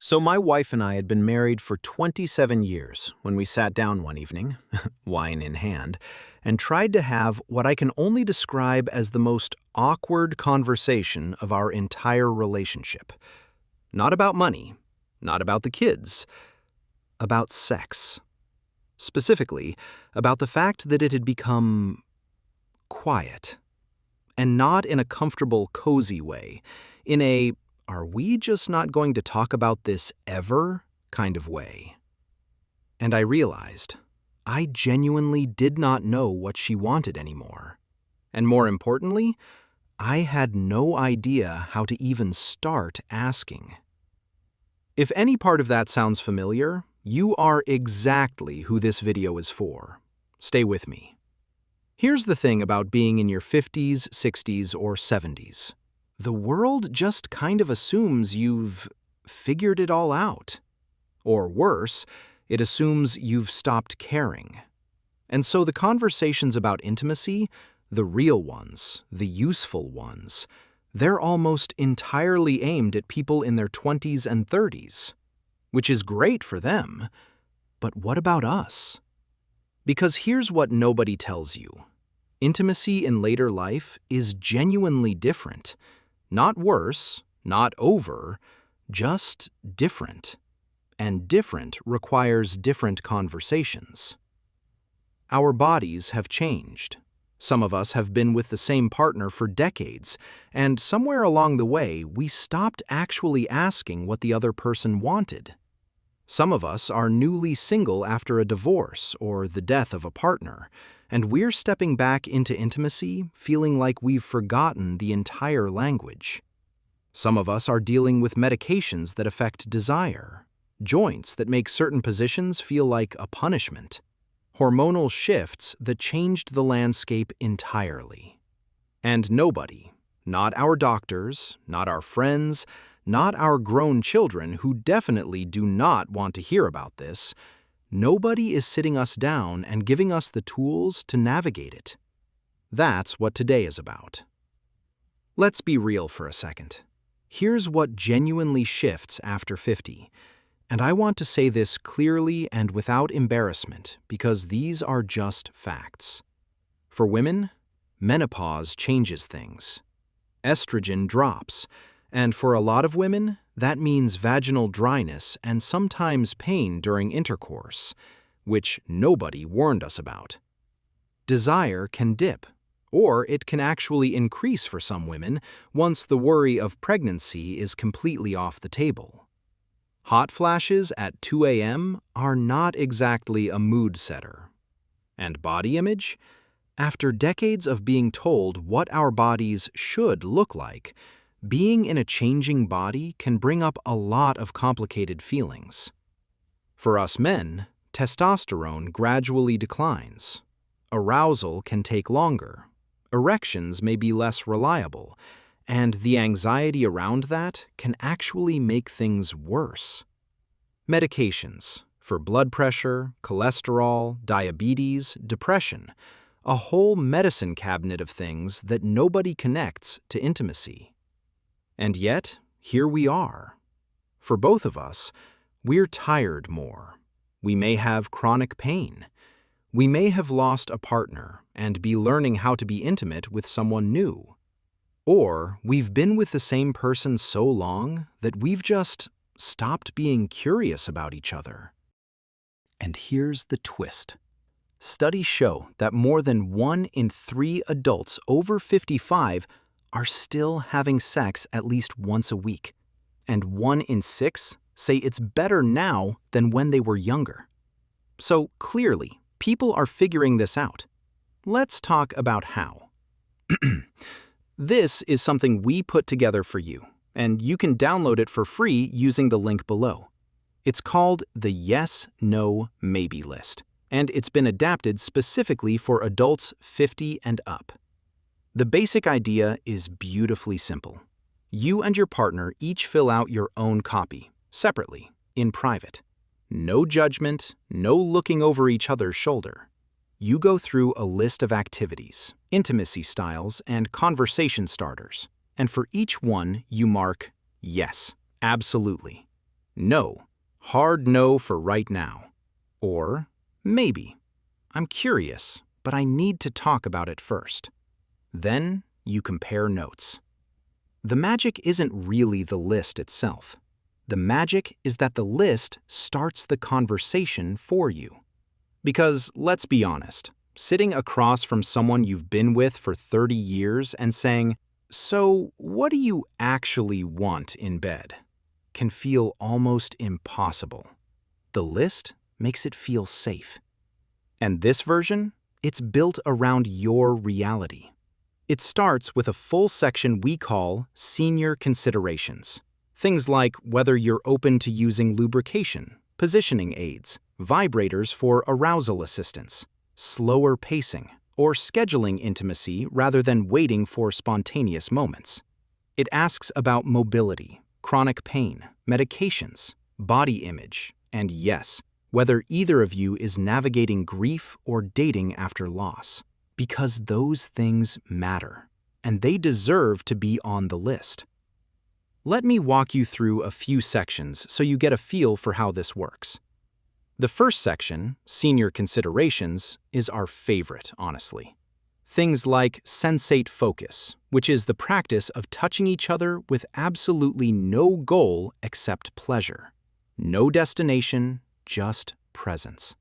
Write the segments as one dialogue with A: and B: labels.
A: So my wife and I had been married for 27 years when we sat down one evening, wine in hand, and tried to have what I can only describe as the most awkward conversation of our entire relationship. Not about money, not about the kids, about sex. Specifically, about the fact that it had become quiet. And not in a comfortable, cozy way, in a "are we just not going to talk about this ever" kind of way. And I realized I genuinely did not know what she wanted anymore. And more importantly, I had no idea how to even start asking. If any part of that sounds familiar, you are exactly who this video is for. Stay with me. Here's the thing about being in your 50s, 60s, or 70s. The world just kind of assumes you've figured it all out. Or worse, it assumes you've stopped caring. And so the conversations about intimacy, the real ones, the useful ones, they're almost entirely aimed at people in their 20s and 30s, which is great for them. But what about us? Because here's what nobody tells you. Intimacy in later life is genuinely different. Not worse, not over, just different. And different requires different conversations. Our bodies have changed. Some of us have been with the same partner for decades, and somewhere along the way, we stopped actually asking what the other person wanted. Some of us are newly single after a divorce or the death of a partner, and we're stepping back into intimacy feeling like we've forgotten the entire language. Some of us are dealing with medications that affect desire, joints that make certain positions feel like a punishment, hormonal shifts that changed the landscape entirely. And nobody, not our doctors, not our friends, not our grown children who definitely do not want to hear about this, nobody is sitting us down and giving us the tools to navigate it. That's what today is about. Let's be real for a second. Here's what genuinely shifts after 50. And I want to say this clearly and without embarrassment because these are just facts. For women, menopause changes things. Estrogen drops. And for a lot of women, that means vaginal dryness and sometimes pain during intercourse, which nobody warned us about. Desire can dip, or it can actually increase for some women once the worry of pregnancy is completely off the table. Hot flashes at 2 a.m. are not exactly a mood setter. And body image? After decades of being told what our bodies should look like, being in a changing body can bring up a lot of complicated feelings. For us men, testosterone gradually declines. Arousal can take longer. Erections may be less reliable, and the anxiety around that can actually make things worse. Medications for blood pressure, cholesterol, diabetes, depression, a whole medicine cabinet of things that nobody connects to intimacy. And yet, here we are. For both of us, we're tired more. We may have chronic pain. We may have lost a partner and be learning how to be intimate with someone new. Or we've been with the same person so long that we've just stopped being curious about each other. And here's the twist. Studies show that more than 1 in 3 adults over 55 are still having sex at least once a week, and 1 in 6 say it's better now than when they were younger. So clearly, people are figuring this out. Let's talk about how. This is something we put together for you, and you can download it for free using the link below. It's called the Yes, No, Maybe list, and it's been adapted specifically for adults 50 and up. The basic idea is beautifully simple. You and your partner each fill out your own copy, separately, in private. No judgment, no looking over each other's shoulder. You go through a list of activities, intimacy styles, and conversation starters, and for each one you mark, yes, absolutely. No, hard no for right now. Or maybe, I'm curious, but I need to talk about it first. Then you compare notes. The magic isn't really the list itself. The magic is that the list starts the conversation for you. Because let's be honest, sitting across from someone you've been with for 30 years and saying, "So, what do you actually want in bed?" can feel almost impossible. The list makes it feel safe. And this version, it's built around your reality. It starts with a full section we call senior considerations. Things like whether you're open to using lubrication, positioning aids, vibrators for arousal assistance, slower pacing, or scheduling intimacy rather than waiting for spontaneous moments. It asks about mobility, chronic pain, medications, body image, and yes, whether either of you is navigating grief or dating after loss. Because those things matter, and they deserve to be on the list. Let me walk you through a few sections so you get a feel for how this works. The first section, Senior Considerations, is our favorite, honestly. Things like sensate focus, which is the practice of touching each other with absolutely no goal except pleasure. No destination, just presence.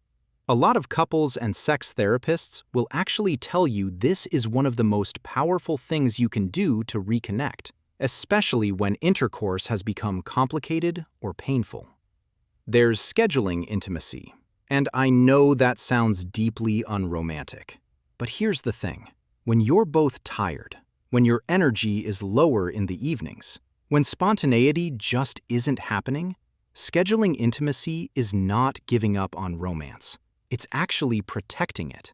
A: A lot of couples and sex therapists will actually tell you this is one of the most powerful things you can do to reconnect, especially when intercourse has become complicated or painful. There's scheduling intimacy, and I know that sounds deeply unromantic. But here's the thing. When you're both tired, when your energy is lower in the evenings, when spontaneity just isn't happening, scheduling intimacy is not giving up on romance. It's actually protecting it.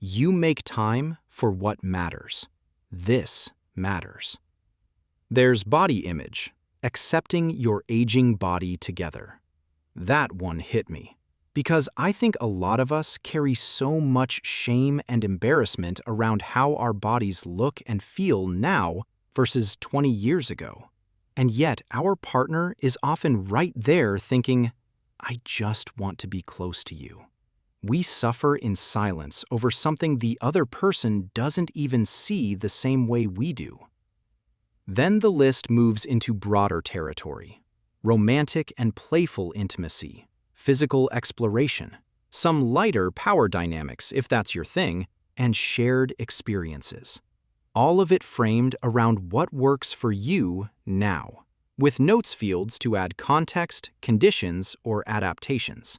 A: You make time for what matters. This matters. There's body image, accepting your aging body together. That one hit me, because I think a lot of us carry so much shame and embarrassment around how our bodies look and feel now versus 20 years ago. And yet our partner is often right there thinking, "I just want to be close to you." We suffer in silence over something the other person doesn't even see the same way we do. Then the list moves into broader territory: romantic and playful intimacy, physical exploration, some lighter power dynamics if that's your thing, and shared experiences. All of it framed around what works for you now, with notes fields to add context, conditions, or adaptations.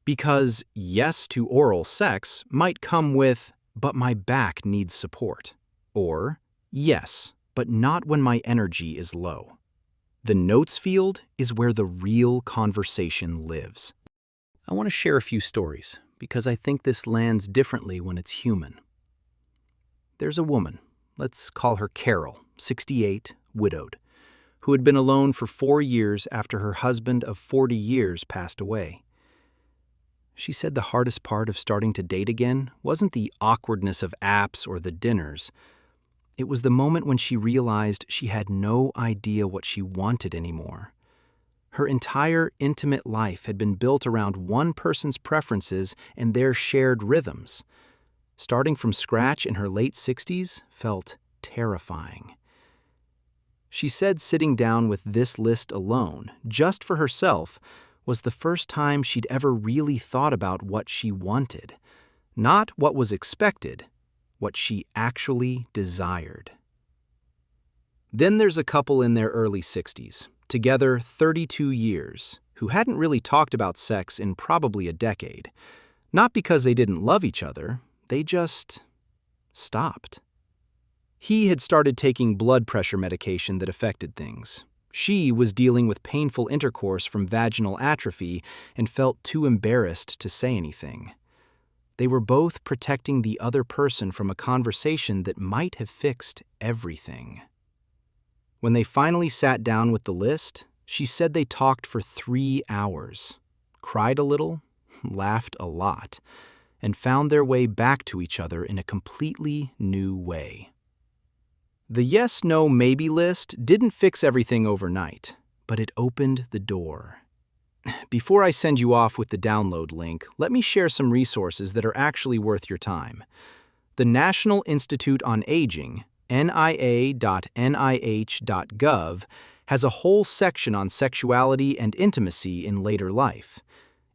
A: Because yes to oral sex might come with, "but my back needs support," or yes, but not when my energy is low. The notes field is where the real conversation lives. I want to share a few stories because I think this lands differently when it's human. There's a woman, let's call her Carol, 68, widowed, who had been alone for 4 years after her husband of 40 years passed away. She said the hardest part of starting to date again wasn't the awkwardness of apps or the dinners. It was the moment when she realized she had no idea what she wanted anymore. Her entire intimate life had been built around one person's preferences and their shared rhythms. Starting from scratch in her late 60s felt terrifying. She said sitting down with this list alone, just for herself, was the first time she'd ever really thought about what she wanted. Not what was expected, what she actually desired. Then there's a couple in their early 60s, together 32 years, who hadn't really talked about sex in probably a decade. Not because they didn't love each other, they just stopped. He had started taking blood pressure medication that affected things. She was dealing with painful intercourse from vaginal atrophy and felt too embarrassed to say anything. They were both protecting the other person from a conversation that might have fixed everything. When they finally sat down with the list, she said they talked for 3 hours, cried a little, laughed a lot, and found their way back to each other in a completely new way. The yes, no, maybe list didn't fix everything overnight, but it opened the door. Before I send you off with the download link, let me share some resources that are actually worth your time. The National Institute on Aging, nia.nih.gov, has a whole section on sexuality and intimacy in later life.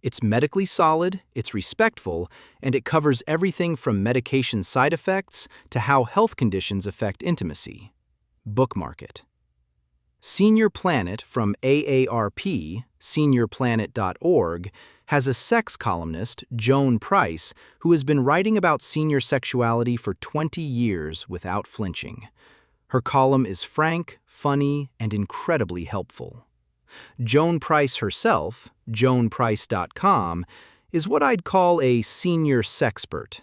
A: It's medically solid, it's respectful, and it covers everything from medication side effects to how health conditions affect intimacy. Bookmark it. Senior Planet from AARP, seniorplanet.org, has a sex columnist, Joan Price, who has been writing about senior sexuality for 20 years without flinching. Her column is frank, funny, and incredibly helpful. Joan Price herself, joanprice.com, is what I'd call a senior sexpert.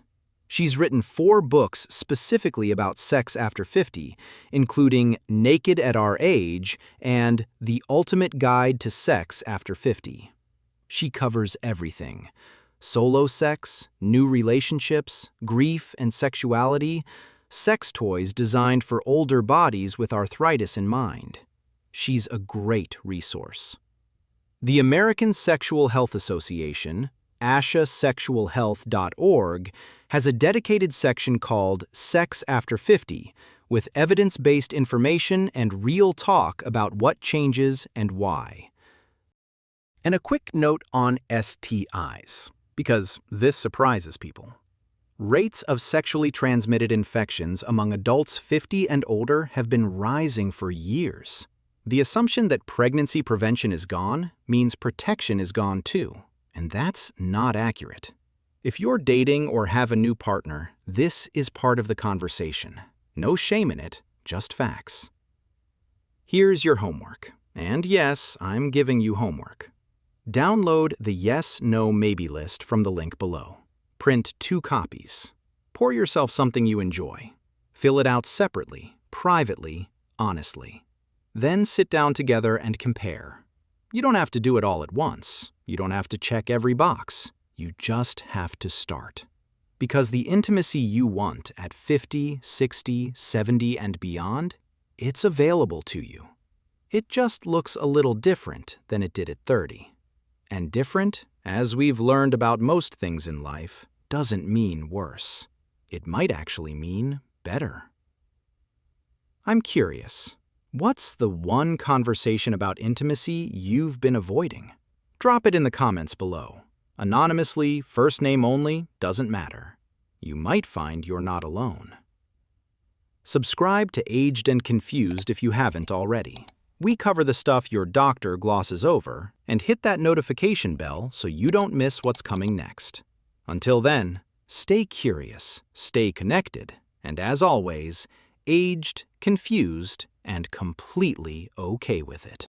A: She's written 4 books specifically about sex after 50, including Naked at Our Age and The Ultimate Guide to Sex After 50. She covers everything: solo sex, new relationships, grief and sexuality, sex toys designed for older bodies with arthritis in mind. She's a great resource. The American Sexual Health Association, ashasexualhealth.org, has a dedicated section called Sex After 50, with evidence-based information and real talk about what changes and why. And a quick note on STIs, because this surprises people. Rates of sexually transmitted infections among adults 50 and older have been rising for years. The assumption that pregnancy prevention is gone means protection is gone too, and that's not accurate. If you're dating or have a new partner, this is part of the conversation. No shame in it, just facts. Here's your homework. And yes, I'm giving you homework. Download the Yes, No, Maybe list from the link below. Print 2 copies. Pour yourself something you enjoy. Fill it out separately, privately, honestly. Then sit down together and compare. You don't have to do it all at once. You don't have to check every box. You just have to start. Because the intimacy you want at 50, 60, 70, and beyond, it's available to you. It just looks a little different than it did at 30. And different, as we've learned about most things in life, doesn't mean worse. It might actually mean better. I'm curious, what's the one conversation about intimacy you've been avoiding? Drop it in the comments below. Anonymously, first name only, doesn't matter. You might find you're not alone. Subscribe to Aged and Confused if you haven't already. We cover the stuff your doctor glosses over, and hit that notification bell so you don't miss what's coming next. Until then, stay curious, stay connected, and as always, aged, confused, and completely okay with it.